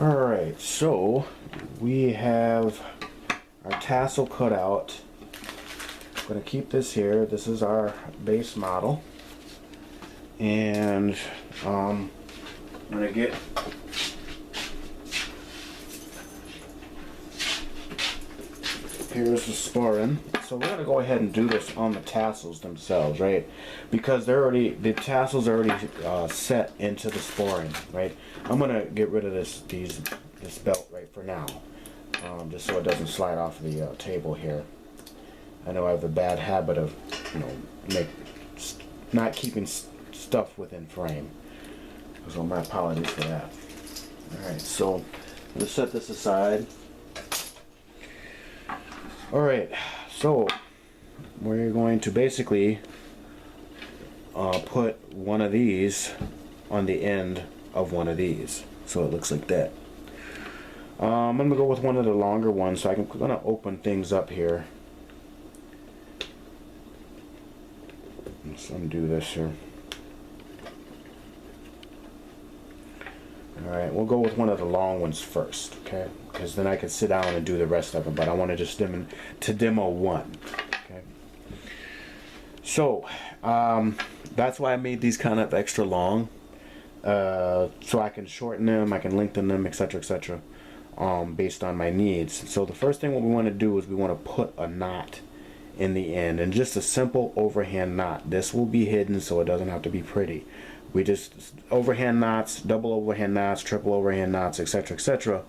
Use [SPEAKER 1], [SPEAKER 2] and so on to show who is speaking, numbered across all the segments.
[SPEAKER 1] Alright, so we have our tassel cut out. I'm going to keep this here. This is our base model. And I'm going to get here's the sporin. So we're going to go ahead and do this on the tassels themselves, right? Because the tassels are already set into the sporin, right? I'm going to get rid of this belt right for now, just so it doesn't slide off the table here. I know I have the bad habit of, not keeping stuff within frame. So my apologies for that. Alright, so let's set this aside. Alright, so we're going to basically put one of these on the end of one of these. So it looks like that. I'm going to go with one of the longer ones, so I'm going to open things up here. Let's undo this here. Alright, we'll go with one of the long ones first, okay? Because then I can sit down and do the rest of them, but I want to just demo one, okay? So, that's why I made these kind of extra long, so I can shorten them, I can lengthen them, etc., etc., based on my needs. So the first thing what we want to do is we want to put a knot in the end, and just a simple overhand knot. This will be hidden so it doesn't have to be pretty. We just overhand knots, double overhand knots, triple overhand knots, etc., etc.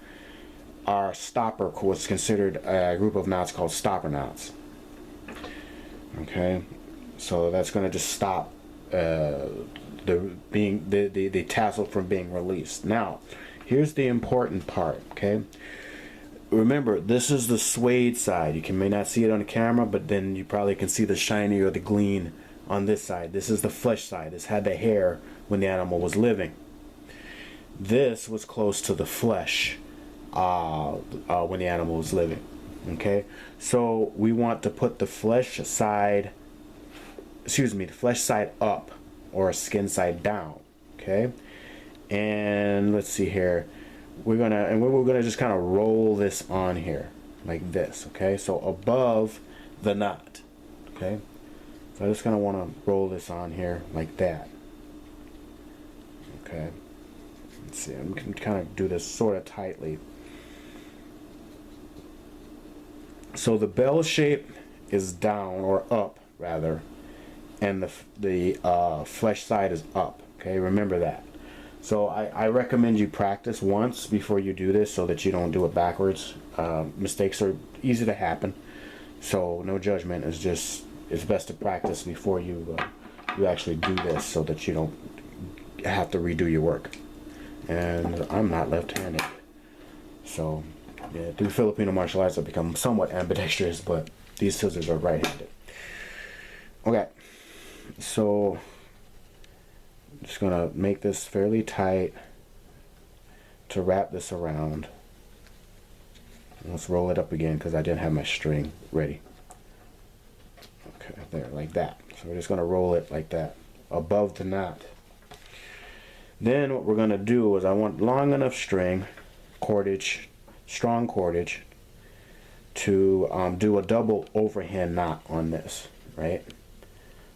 [SPEAKER 1] Our stopper was considered a group of knots called stopper knots. Okay, so that's going to just stop the tassel from being released. Now, here's the important part. Okay. Remember, this is the suede side. You may not see it on the camera, but then you probably can see the shiny or the gleam on this side. This is the flesh side. This had the hair when the animal was living. This was close to the flesh when the animal was living. Okay, so we want to put the flesh side, the flesh side up, or skin side down. Okay, and let's see here. We're gonna just kind of roll this on here like this. Okay, so above the knot. Okay, so I just kind of want to roll this on here like that. Okay, let's see. I'm gonna kind of do this sort of tightly. So the bell shape is down, or up rather, and the flesh side is up. Okay, remember that. So I recommend you practice once before you do this so that you don't do it backwards. Mistakes are easy to happen, so no judgment. It's best to practice before you actually do this so that you don't have to redo your work. And I'm not left-handed, so yeah, through Filipino martial arts I've become somewhat ambidextrous, but these scissors are right-handed. Okay, so I'm just gonna make this fairly tight to wrap this around. Let's roll it up again because I didn't have my string ready. Okay, there, like that. So we're just gonna roll it like that above the knot. Then what we're gonna do is I want long enough string, cordage, strong cordage, to do a double overhand knot on this, right?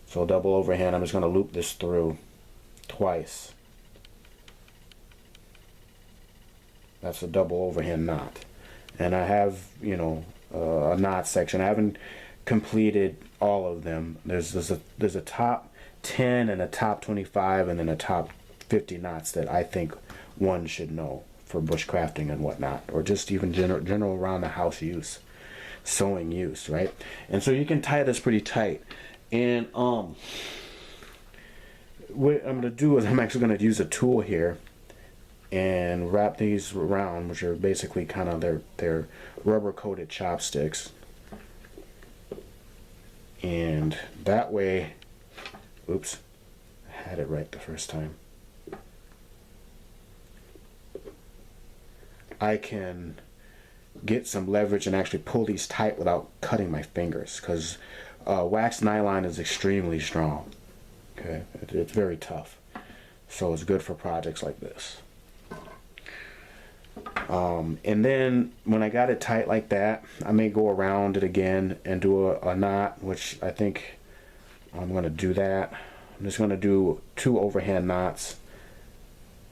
[SPEAKER 1] So double overhand, I'm just gonna loop this through twice. That's a double overhand knot, and I have a knot section. I haven't completed all of them. There's a top 10 and a top 25 and then a top 50 knots that I think one should know for bushcrafting and whatnot, or just even general around the house use, sewing use, right? And so you can tie this pretty tight. And what I'm going to do is I'm actually going to use a tool here and wrap these around, which are basically kind of their rubber coated chopsticks. And that way, oops, I had it right the first time. I can get some leverage and actually pull these tight without cutting my fingers, because wax nylon is extremely strong. Okay, it's very tough, so it's good for projects like this. And then when I got it tight like that, I may go around it again and do a knot, which I think I'm going to do that. I'm just going to do 2 overhand knots.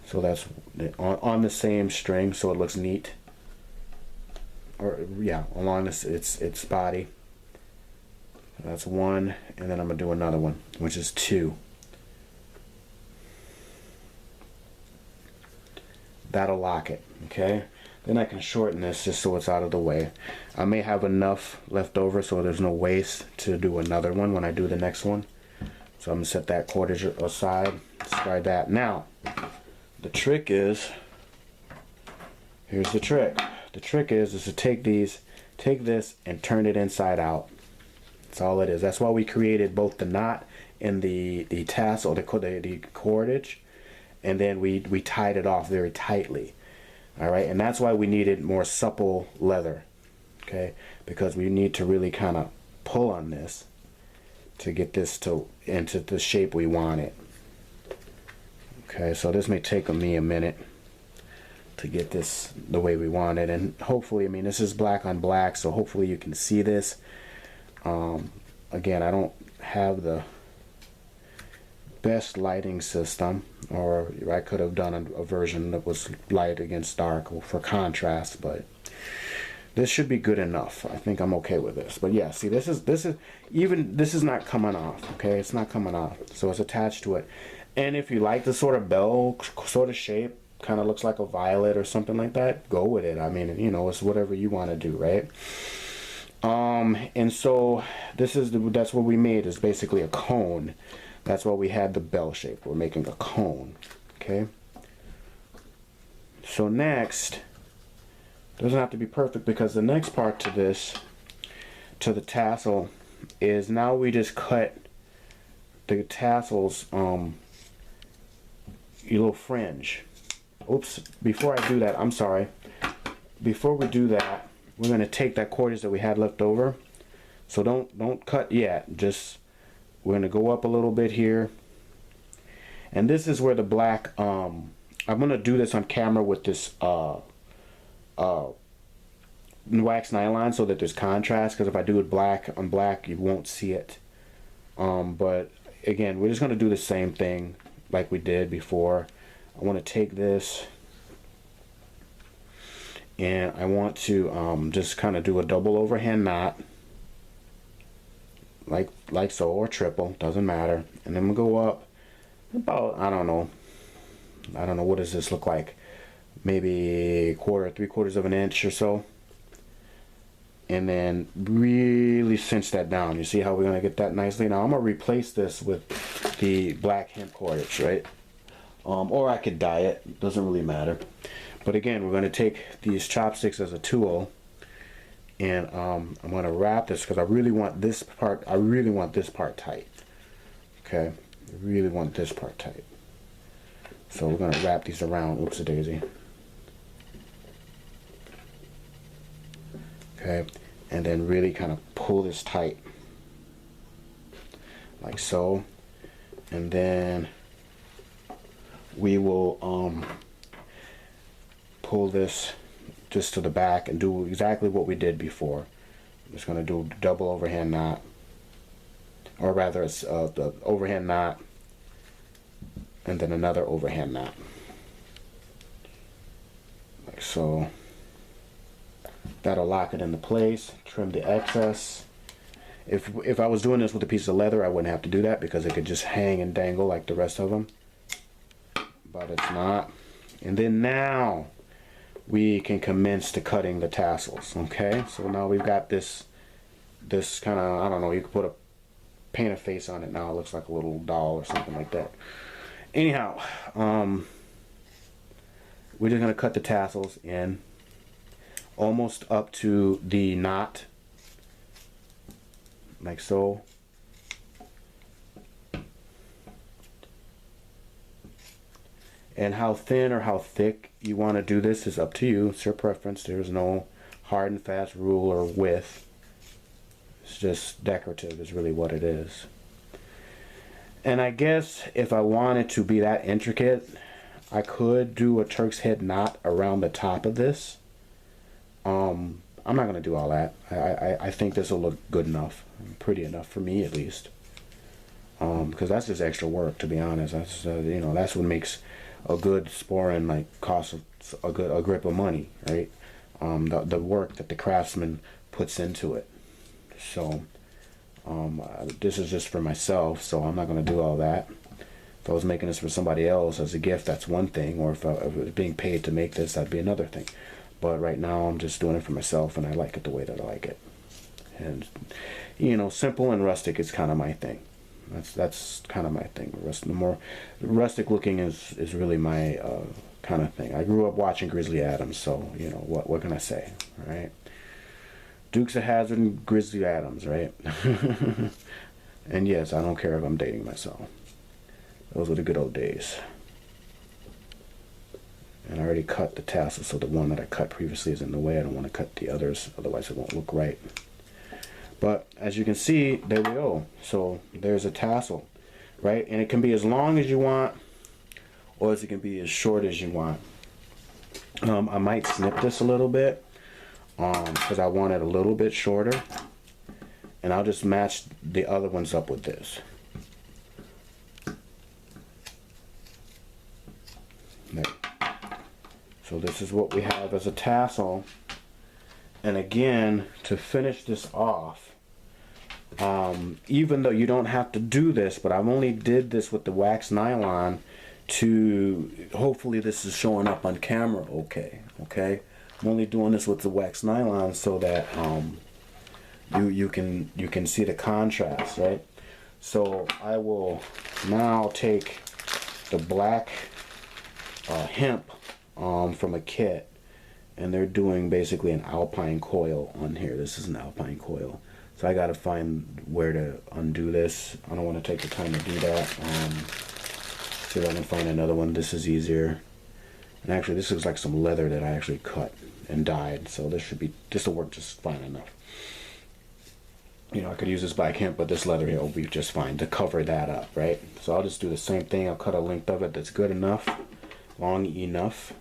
[SPEAKER 1] So that's on the same string, so it looks neat. Or yeah, along this its body. That's 1, and then I'm going to do another one, which is 2. That'll lock it, okay? Then I can shorten this just so it's out of the way. I may have enough left over so there's no waste to do another one when I do the next one. So I'm gonna set that cordage aside, discard that. Now, the trick is, here's the trick. The trick is to take this and turn it inside out. That's all it is. That's why we created both the knot and the tassel, the cordage, and then we tied it off very tightly. All right, and that's why we needed more supple leather, okay? Because we need to really kind of pull on this to get this into the shape we want it. Okay, so this may take me a minute to get this the way we want it, and hopefully, I mean, this is black on black, so hopefully you can see this. Again, I don't have the best lighting system, or I could have done a version that was light against dark for contrast, but this should be good enough. I think I'm okay with this. But yeah, see, this is not coming off, okay? It's not coming off, so it's attached to it. And if you like the sort of bell sort of shape, kind of looks like a violet or something like that, go with it. I mean, you know, it's whatever you want to do, right? And so that's what we made, is basically a cone. That's why we had the bell shape. We're making a cone, okay? So next, doesn't have to be perfect, because the next part to this, to the tassel, is now we just cut the tassel's your little fringe. Oops, before I do that, I'm sorry. Before we do that, we're going to take that cordage that we had left over. So don't cut yet. Just, we're going to go up a little bit here. And this is where the black, I'm going to do this on camera with this wax nylon so that there's contrast, because if I do it black on black, you won't see it. But again, we're just going to do the same thing like we did before. I want to take this and I want to just kind of do a double overhand knot, like so, or triple, doesn't matter. And then we'll go up about, I don't know, what does this look like? Maybe 3/4 of an inch or so. And then really cinch that down. You see how we're going to get that nicely? Now I'm going to replace this with the black hemp cordage, right? Or I could dye it, doesn't really matter. But again, we're going to take these chopsticks as a tool, and I'm going to wrap this, because I really want this part tight. Okay, I really want this part tight. So we're going to wrap these around. Oops a daisy. Okay, and then really kind of pull this tight, like so. And then we will pull this just to the back and do exactly what we did before. I'm just going to do a double overhand knot, or rather it's the overhand knot and then another overhand knot, like so. That'll lock it into place, trim the excess. If I was doing this with a piece of leather, I wouldn't have to do that, because it could just hang and dangle like the rest of them. But it's not. And then now we can commence to cutting the tassels. Okay, so now we've got this kind of, I don't know, you could paint a face on it now. It looks like a little doll or something like that. Anyhow, we're just going to cut the tassels in almost up to the knot, like so. And how thin or how thick you want to do this is up to you. It's your preference. There's no hard and fast rule or width. It's just decorative is really what it is. And I guess if I wanted to be that intricate, I could do a Turk's head knot around the top of this. I'm not going to do all that. I think this will look good enough, pretty enough for me at least. Because that's just extra work, to be honest. That's you know, that's what makes a good sporin like cost a grip of money, right? The work that the craftsman puts into it. So this is just for myself, so I'm not going to do all that. If I was making this for somebody else as a gift, that's one thing, or if I was being paid to make this, that'd be another thing. But right now I'm just doing it for myself, and I like it the way that I like it. And you know, simple and rustic is kind of my thing. That's kind of my thing. The more rustic looking is really my kind of thing. I grew up watching Grizzly Adams, so you know what can I say, right? Dukes of Hazzard and Grizzly Adams, right? And yes, I don't care if I'm dating myself. Those were the good old days. And I already cut the tassel, so the one that I cut previously is in the way. I don't want to cut the others, otherwise it won't look right. But as you can see, there we go. So there's a tassel, right? And it can be as long as you want, or it can be as short as you want. I might snip this a little bit because I want it a little bit shorter. And I'll just match the other ones up with this. There. So this is what we have as a tassel. And again, to finish this off, even though you don't have to do this, but I've only did this with the wax nylon to, hopefully this is showing up on camera okay. I'm only doing this with the wax nylon so that you can see the contrast, right? So I will now take the black hemp from a kit, and they're doing basically an alpine coil on here. This is an alpine coil, so I got to find where to undo this. I don't want to take the time to do that. See if I can find another one. This is easier. And actually, this looks like some leather that I actually cut and dyed, so this will work just fine enough. You know, I could use this black hemp, but this leather here will be just fine to cover that up, right? So I'll just do the same thing. I'll cut a length of it that's good enough, long enough,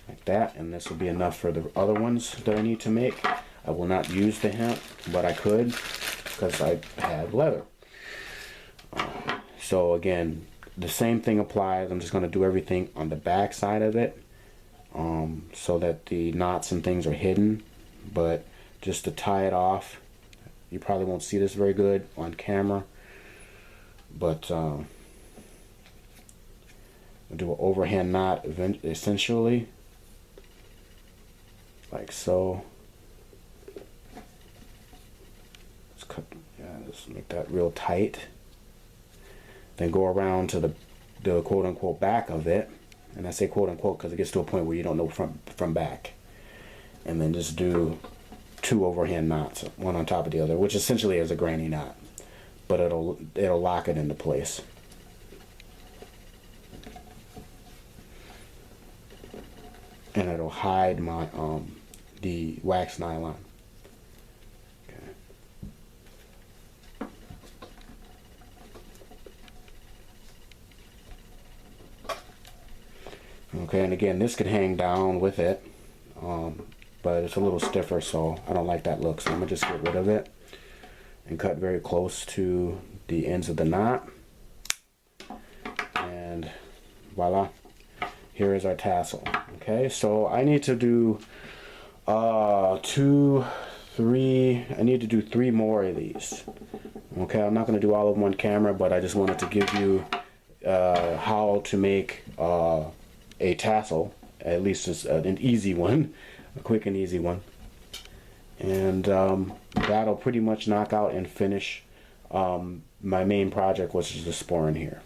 [SPEAKER 1] like that, and this will be enough for the other ones that I need to make. I will not use the hemp, but I could because I have leather. So again, the same thing applies. I'm just going to do everything on the back side of it, so that the knots and things are hidden. But just to tie it off, you probably won't see this very good on camera, but I'll do an overhand knot essentially, like so. Let's cut, let's make that real tight. Then go around to the quote-unquote back of it, and I say quote-unquote because it gets to a point where you don't know from back, and then just do 2 overhand knots, one on top of the other, which essentially is a granny knot, but it'll lock it into place. And it'll hide my the wax nylon. Okay, and again, this could hang down with it, but it's a little stiffer, so I don't like that look, so I'm gonna just get rid of it and cut very close to the ends of the knot, and voila, here is our tassel. Okay, so I need to do 2, 3, I need to do 3 more of these. Okay, I'm not going to do all of them on camera, but I just wanted to give you how to make a tassel, at least it's an easy one, a quick and easy one. And that'll pretty much knock out and finish my main project, which is the sporin here.